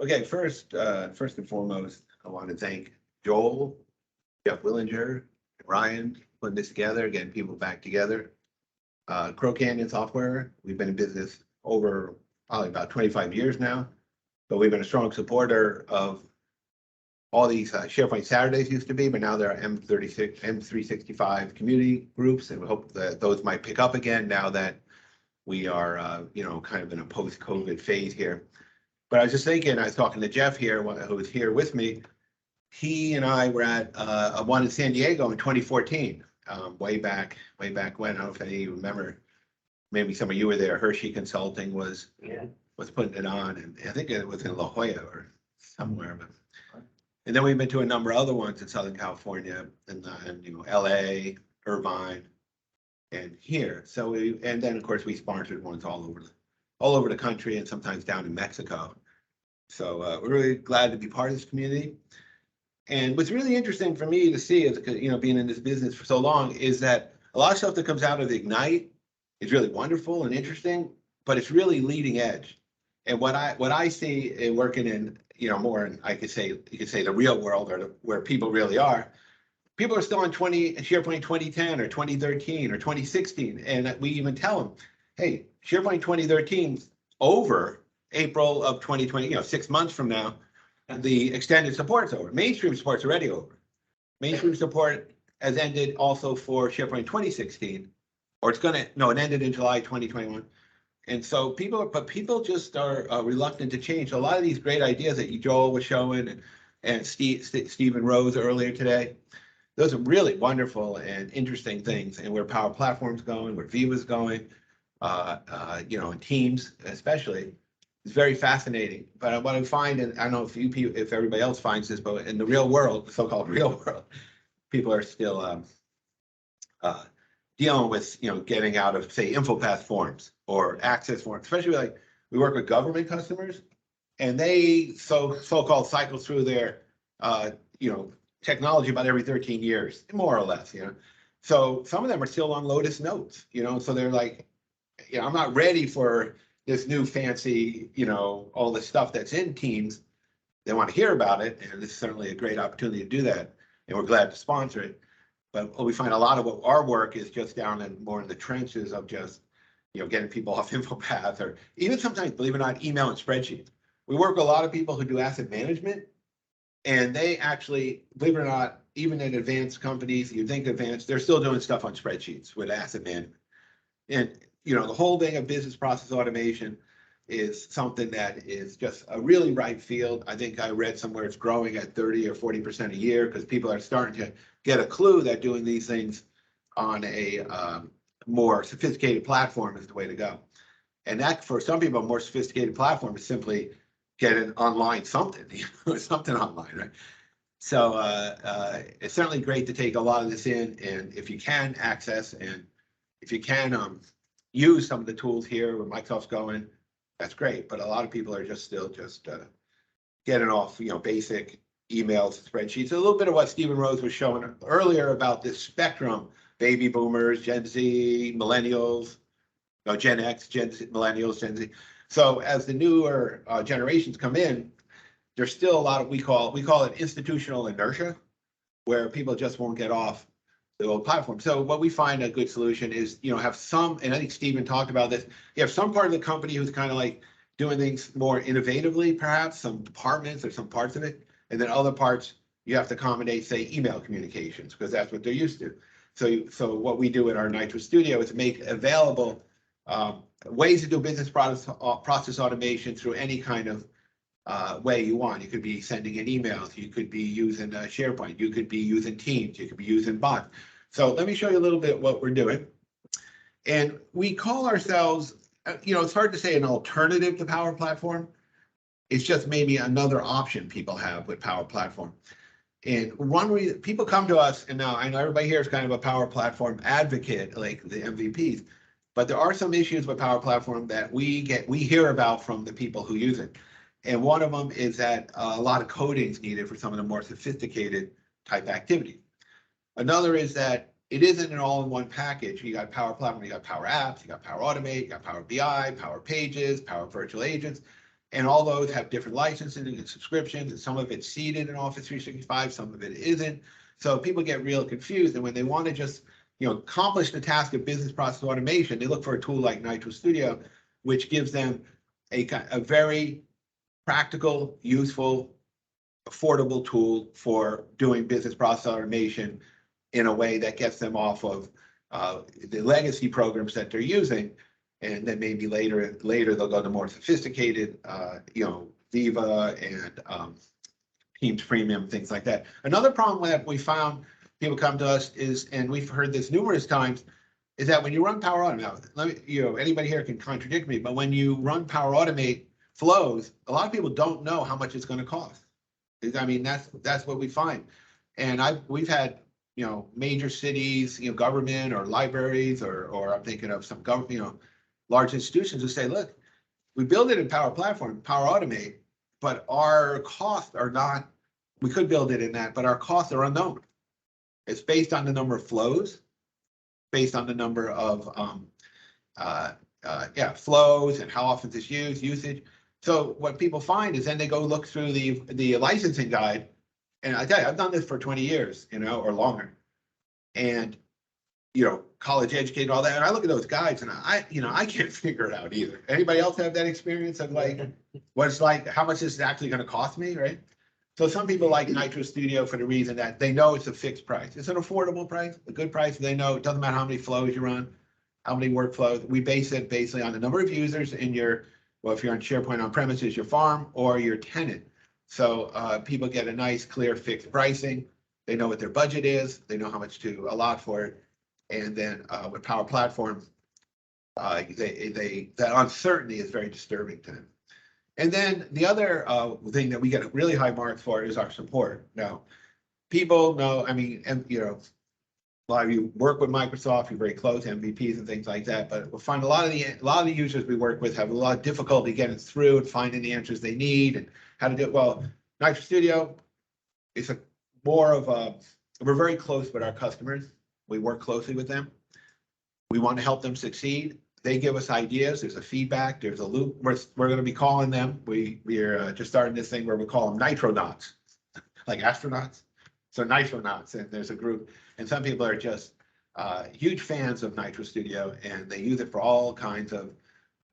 Okay, first and foremost, I want to thank Joel, Jeff Willinger, and Ryan for putting this together, getting people back together. Crow Canyon Software, we've been in business over probably about 25 years now, but we've been a strong supporter of all these SharePoint Saturdays used to be, but now there are M36, M365 community groups, and we hope that those might pick up again now that we are, kind of in a post-COVID phase here. But I was just thinking, I was talking to Jeff here, who was here with me. He and I were at one in San Diego in 2014, way back when. I don't know if any of you remember. Maybe some of you were there. Hershey Consulting was putting it on, and I think it was in La Jolla or somewhere. And then we've been to a number of other ones in Southern California, and LA, Irvine, and here. And then of course we sponsored ones all over the country, and sometimes down in Mexico. So we're really glad to be part of this community. And what's really interesting for me to see, is being in this business for so long, is that a lot of stuff that comes out of the Ignite is really wonderful and interesting, but it's really leading edge. And what I see in working in more, and you could say the real world, or where people really are. People are still on SharePoint 2010 or 2013 or 2016, and we even tell them, hey, SharePoint 2013 over April of 2020, 6 months from now, the extended support's over. Mainstream support's already over. Mainstream support has ended also for SharePoint 2016, or it ended in July 2021. And so people just are reluctant to change. So a lot of these great ideas that Joel was showing, and Stephen Rose earlier today, those are really wonderful and interesting things. And where Power Platform's going, where Viva's going, and Teams especially, is very fascinating. But what I find, and I don't know if everybody else finds this, but in the real world, the so-called real world, people are still dealing with getting out of, say, InfoPath forms or access forms, especially like we work with government customers, and they so-called cycle through their technology about every 13 years, more or less. So some of them are still on Lotus Notes, so they're like, I'm not ready for this new fancy, all the stuff that's in Teams. They want to hear about it, and this is certainly a great opportunity to do that, and we're glad to sponsor it. But we find a lot of what our work is just down in more in the trenches of just, getting people off InfoPath, or even sometimes, believe it or not, email and spreadsheets. We work with a lot of people who do asset management, and they actually, believe it or not, even in advanced companies, you think advanced, they're still doing stuff on spreadsheets with asset management. And, the whole thing of business process automation is something that is just a really ripe field. I think I read somewhere it's growing at 30 or 40% a year, because people are starting to get a clue that doing these things on a more sophisticated platform is the way to go. And that, for some people, a more sophisticated platform is simply get an online something, something online, right? So it's certainly great to take a lot of this in, and if you can access, and if you can use some of the tools here where Microsoft's going, that's great. But a lot of people are still getting off, basic emails, spreadsheets. A little bit of what Stephen Rose was showing earlier about this spectrum: baby boomers, Gen Z, millennials, Gen X, Gen Z, millennials, Gen Z. So as the newer generations come in, there's still a lot of, we call it institutional inertia, where people just won't get off the old platform. So what we find a good solution is, have some, and I think Stephen talked about this, you have some part of the company who's kind of like doing things more innovatively, perhaps, some departments or some parts of it, and then other parts you have to accommodate, say, email communications, because that's what they're used to. So what we do in our Nitro Studio is make available ways to do business process automation through any kind of way you want. You could be sending in emails, you could be using SharePoint, you could be using Teams, you could be using bots. So let me show you a little bit what we're doing. And we call ourselves, it's hard to say an alternative to Power Platform. It's just maybe another option people have with Power Platform. And one reason people come to us, and now I know everybody here is kind of a Power Platform advocate, like the MVPs, but there are some issues with Power Platform that we hear about from the people who use it. And one of them is that a lot of coding is needed for some of the more sophisticated type activity. Another is that it isn't an all-in-one package. You got Power Platform, you got Power Apps, you got Power Automate, you got Power BI, Power Pages, Power Virtual Agents. And all those have different licensing and subscriptions, and some of it's seated in Office 365, some of it isn't. So people get real confused, and when they want to just accomplish the task of business process automation, they look for a tool like Nitro Studio, which gives them a very practical, useful, affordable tool for doing business process automation in a way that gets them off of the legacy programs that they're using. And then maybe later they'll go to more sophisticated, Viva and Teams Premium, things like that. Another problem that we found people come to us is, and we've heard this numerous times, is that when you run Power Automate, anybody here can contradict me, but when you run Power Automate flows, a lot of people don't know how much it's going to cost. I mean, that's what we find. And we've had, major cities, government or libraries, or I'm thinking of some government, large institutions who say, look, we build it in Power Platform, Power Automate, but our costs are not, we could build it in that, but our costs are unknown. It's based on the number of flows, based on the number of flows and how often it's used, usage. So what people find is then they go look through the licensing guide, and I tell you, I've done this for 20 years, or longer, and college educated, all that, and I look at those guides, and I can't figure it out either. Anybody else have that experience of like what it's like, how much this is actually going to cost me, right? So some people like Nitro Studio for the reason that they know it's a fixed price. It's an affordable price, a good price. They know it doesn't matter how many flows you run, how many workflows. We base it basically on the number of users in your, well, if you're on SharePoint on premises, your farm or your tenant. So people get a nice, clear, fixed pricing. They know what their budget is. They know how much to allot for it. And then with Power Platform, that uncertainty is very disturbing to them. And then the other thing that we get really high marks for is our support. Now, people know, and a lot of you work with Microsoft, you're very close, MVPs and things like that, but we'll find a lot of the users we work with have a lot of difficulty getting through and finding the answers they need and how to do it. Well, Nitro Studio is we're very close with our customers. We work closely with them. We want to help them succeed. They give us ideas. There's a feedback. There's a loop. We're going to be calling them. We're just starting this thing where we call them nitronauts, like astronauts. So nitronauts, and there's a group. And some people are just huge fans of Nitro Studio, and they use it for all kinds of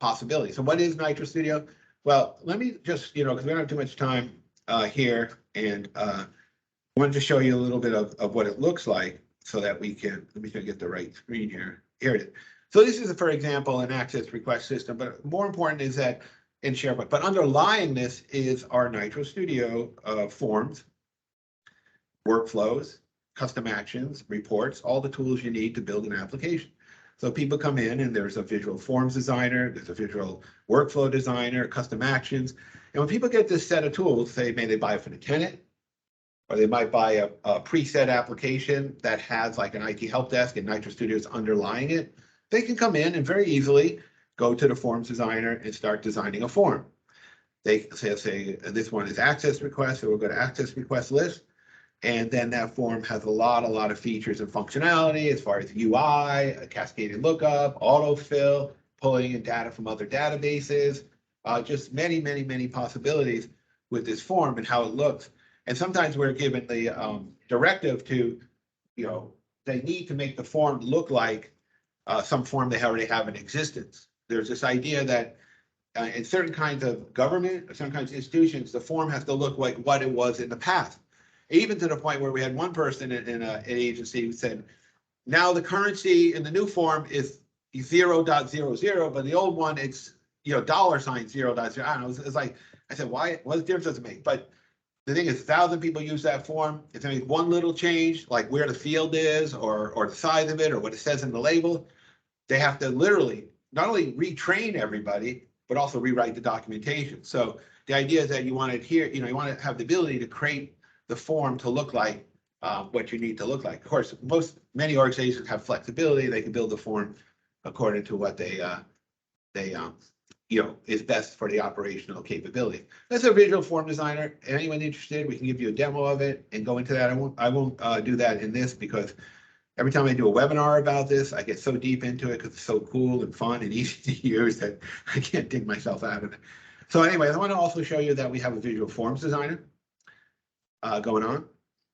possibilities. So what is Nitro Studio? Well, let me just, because we don't have too much time here, and I wanted to show you a little bit of what it looks like so that we can, let me get the right screen here. Here it is. So this is, for example, an access request system, but more important is that in SharePoint. But underlying this is our Nitro Studio forms, workflows, custom actions, reports, all the tools you need to build an application. So people come in and there's a visual forms designer, there's a visual workflow designer, custom actions. And when people get this set of tools, say maybe they buy it for the tenant, or they might buy a preset application that has like an IT help desk and Nitro Studio is underlying it, they can come in and very easily go to the forms designer and start designing a form. They say this one is access request, so we'll go to access request list. And then that form has a lot of features and functionality as far as UI, a cascaded lookup, autofill, pulling in data from other databases, just many possibilities with this form and how it looks. And sometimes we're given the directive to, they need to make the form look like some form they already have in existence. There's this idea that in certain kinds of government, or certain kinds of institutions, the form has to look like what it was in the past. Even to the point where we had one person in an agency who said, now the currency in the new form is 0.00, but the old one, it's, $0.0. I don't know, it's like, I said, why, what difference does it make? But the thing is, 1,000 people use that form. If they make one little change, like where the field is or the size of it or what it says in the label, they have to literally not only retrain everybody, but also rewrite the documentation. So the idea is that you want it here, you want to have the ability to create the form to look like what you need to look like. Of course, many organizations have flexibility. They can build the form according to what they is best for the operational capability. That's a visual form designer. Anyone interested, we can give you a demo of it and go into that. I won't do that in this because every time I do a webinar about this, I get so deep into it because it's so cool and fun and easy to use that I can't dig myself out of it. So anyway, I want to also show you that we have a visual forms designer going on.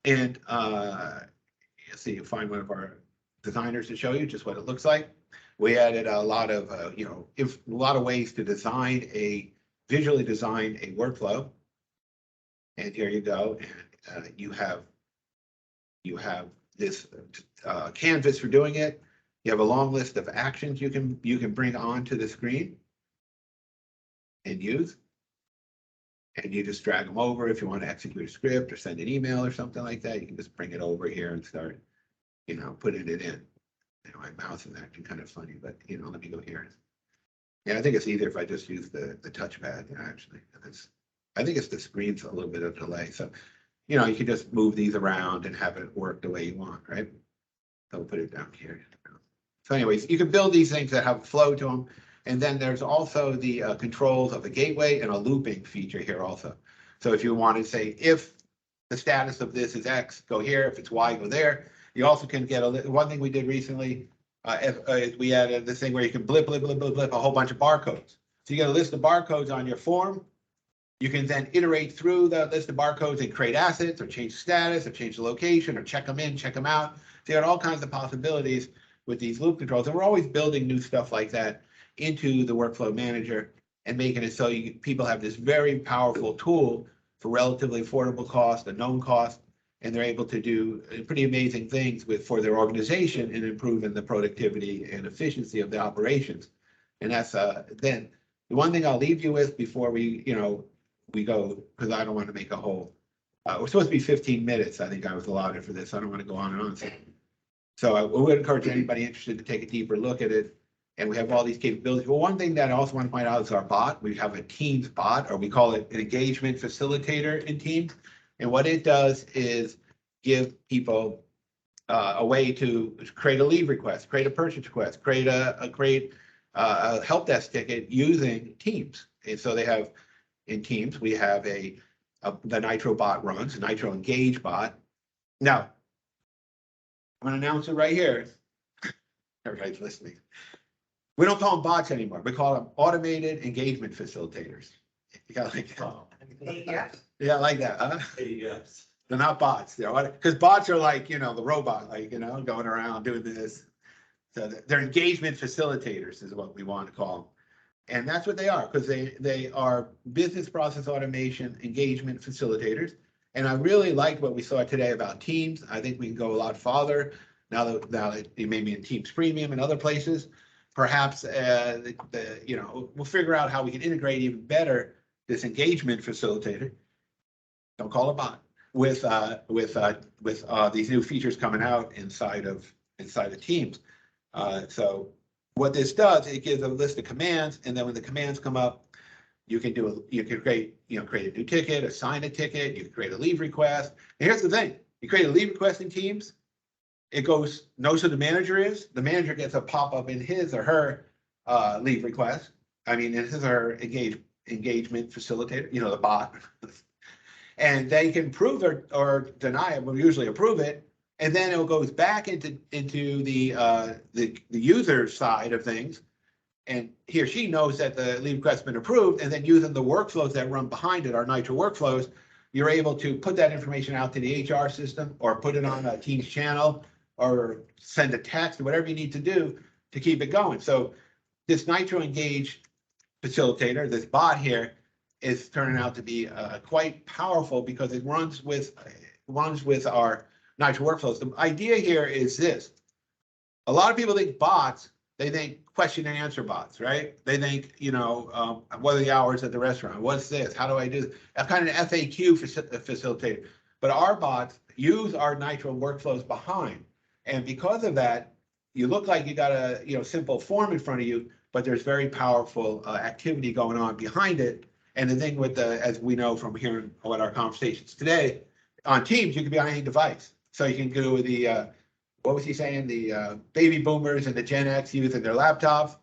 And see, you find one of our designers to show you just what it looks like. We added a lot of, a lot of ways to visually design a workflow. And here you go. And you have this canvas for doing it. You have a long list of actions you can bring onto the screen and use. And you just drag them over. If you want to execute a script or send an email or something like that, you can just bring it over here and start, putting it in. My mouse is acting kind of funny, but let me go here. Yeah, I think it's easier if I just use the touchpad, actually. I think it's the screen's a little bit of delay. So, you can just move these around and have it work the way you want, right? So we'll put it down here. So anyways, you can build these things that have a flow to them. And then there's also the controls of a gateway and a looping feature here also. So if you want to say, if the status of this is X, go here. If it's Y, go there. You also can get one thing we did recently, we added this thing where you can blip a whole bunch of barcodes. So you get a list of barcodes on your form. You can then iterate through the list of barcodes and create assets or change the status or change the location or check them in, check them out. So you got all kinds of possibilities with these loop controls. And we're always building new stuff like that into the workflow manager and making it so people have this very powerful tool for relatively affordable cost, a known cost, and they're able to do pretty amazing things for their organization and improving the productivity and efficiency of the operations. And that's then the one thing I'll leave you with before we go, because I don't want to make a whole, we're supposed to be 15 minutes. I think I was allotted for this. I don't want to go on and on. So I would encourage anybody interested to take a deeper look at it. And we have all these capabilities. Well, one thing that I also want to point out is our bot. We have a Teams bot, or we call it an engagement facilitator in Teams. And what it does is give people a way to create a leave request, create a purchase request, create a help desk ticket using Teams. And so they have, in Teams, we have the Nitro bot runs, a Nitro Engage bot. Now, I'm going to announce it right here. Everybody's listening. We don't call them bots anymore. We call them automated engagement facilitators. You got like that? Yeah, I like that, huh? Yes. They're not bots. Because bots are like, the robot, like, going around doing this. So they're engagement facilitators is what we want to call them. And that's what they are, because they are business process automation engagement facilitators. And I really liked what we saw today about Teams. I think we can go a lot farther now that it may be in Teams Premium and other places. Perhaps we'll figure out how we can integrate even better this engagement facilitator. Don't call it a bot with these new features coming out inside of Teams. So what this does, it gives a list of commands, and then when the commands come up, you can create a new ticket, assign a ticket, you can create a leave request. And here's the thing: you create a leave request in Teams. It knows who the manager is. The manager gets a pop-up in his or her leave request. In his or her engagement facilitator, the bot. And they can approve or deny it. We'll usually approve it. And then it goes back into the user side of things. And he or she knows that the leave request has been approved. And then using the workflows that run behind it, our Nitro workflows, you're able to put that information out to the HR system or put it on a Teams channel or send a text or whatever you need to do to keep it going. So this Nitro Engage facilitator, this bot here, is turning out to be quite powerful because it runs with our Nitro workflows. The idea here is this: a lot of people think bots, they think question and answer bots, right? They think, what are the hours at the restaurant? What's this? How do I do this? A kind of FAQ facilitator. But our bots use our Nitro workflows behind. And because of that, you look like you got a simple form in front of you, but there's very powerful activity going on behind it. And the thing with as we know from hearing what our conversations today, on Teams, you can be on any device. So you can go with what was he saying? The baby boomers and the Gen X using their laptops,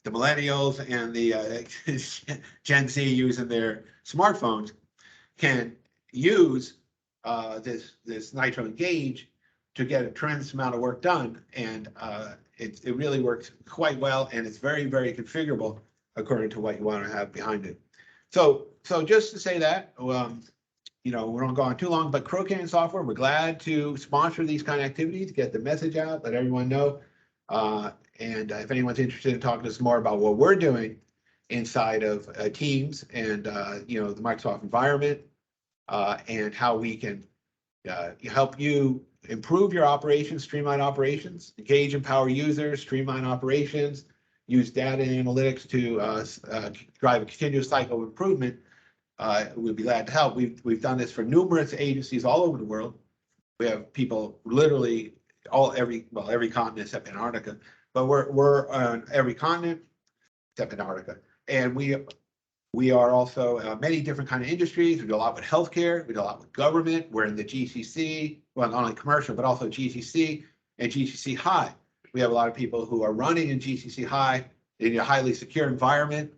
the millennials and the Gen Z using their smartphones can use this Nitro Engage to get a tremendous amount of work done. And it really works quite well, and it's very, very configurable according to what you want to have behind it. So just to say that, you know, we don't go on too long, but Crow Canyon Software, we're glad to sponsor these kind of activities, get the message out, let everyone know. And if anyone's interested in talking to us more about what we're doing inside of Teams and, you know, the Microsoft environment, and how we can help you improve your operations, streamline operations, engage, empower users, streamline operations, use data and analytics to drive a continuous cycle of improvement, we'd be glad to help. We've done this for numerous agencies all over the world. We have people literally every continent except Antarctica, but we're on every continent except Antarctica, and we are also many different kind of industries. We do a lot with healthcare. We do a lot with government. We're in the GCC, well, not only commercial, but also GCC and GCC High. We have a lot of people who are running in GCC High in a highly secure environment,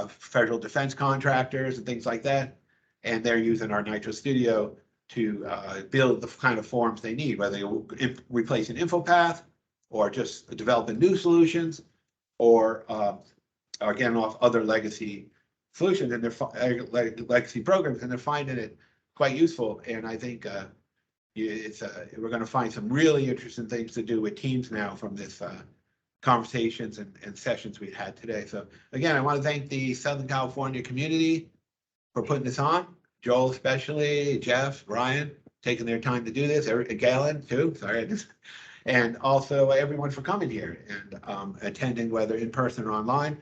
federal defense contractors and things like that. And they're using our Nitro Studio to build the kind of forms they need, whether you're replacing InfoPath or just developing new solutions or getting off other legacy solutions and their legacy programs, and they're finding it quite useful. And I think we're going to find some really interesting things to do with Teams now from this conversations and sessions we had today. So again, I want to thank the Southern California community for putting this on. Joel especially, Jeff, Ryan, taking their time to do this. Galen too, sorry. And also everyone for coming here and attending, whether in person or online.